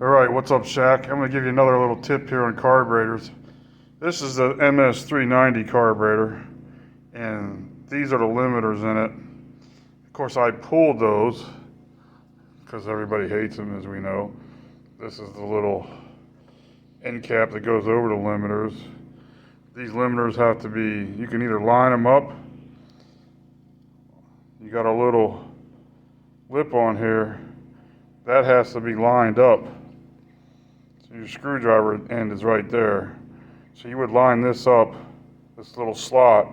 Alright, what's up, Shaq? I'm going to give you another little tip here on carburetors. This is the MS390 carburetor, and these are the limiters in it. Of course, I pulled those because everybody hates them, as we know. This is the little end cap that goes over the limiters. These limiters have to be, you can either line them up. You got a little lip on here. That has to be lined up. So your screwdriver end is right there. So you would line this up, this little slot,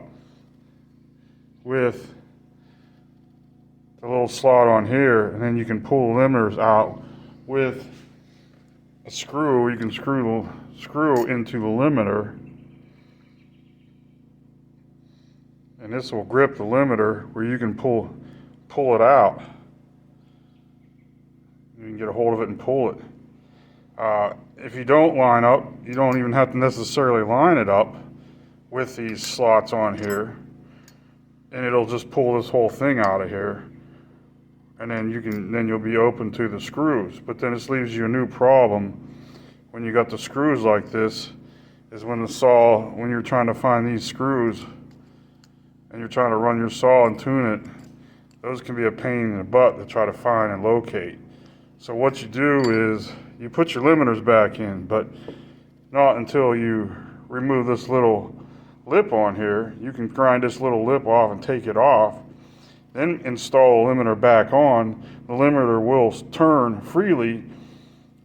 with the little slot on here, and then you can pull the limiters out with a screw. You can screw into the limiter, and this will grip the limiter where you can pull it out. You can get a hold of it and pull it. If you don't line up, you don't even have to necessarily line it up with these slots on here, and it'll just pull this whole thing out of here, and then you'll be open to the screws. But then this leaves you a new problem when you got the screws like this, is when you're trying to find these screws and you're trying to run your saw and tune it, those can be a pain in the butt to try to find and locate. So what you do is you put your limiters back in, but not until you remove this little lip on here. You can grind this little lip off and take it off, then install the limiter back on. The limiter will turn freely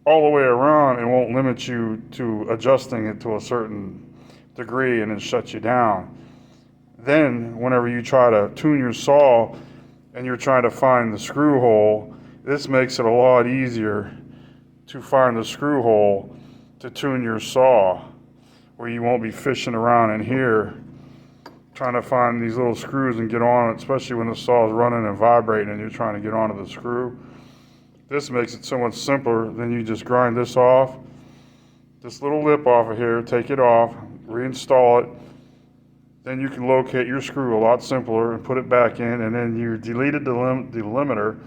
all the way around and won't limit you to adjusting it to a certain degree and then shut you down. Then whenever you try to tune your saw and you're trying to find the screw hole, this makes it a lot easier to find the screw hole to tune your saw, where you won't be fishing around in here trying to find these little screws and get on it, especially when the saw is running and vibrating and you're trying to get onto the screw. This makes it so much simpler. Then you just grind this off, this little lip off of here, take it off, reinstall it. Then you can locate your screw a lot simpler and put it back in, and then you deleted the limiter,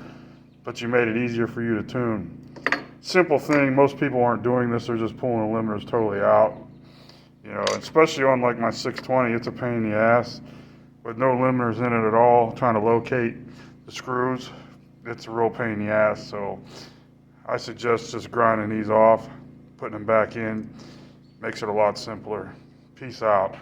but you made it easier for you to tune. Simple thing. Most people aren't doing this. They're just pulling the limiters totally out. You know, especially on like my 620, it's a pain in the ass. With no limiters in it at all, trying to locate the screws, it's a real pain in the ass. So I suggest just grinding these off, putting them back in. Makes it a lot simpler. Peace out.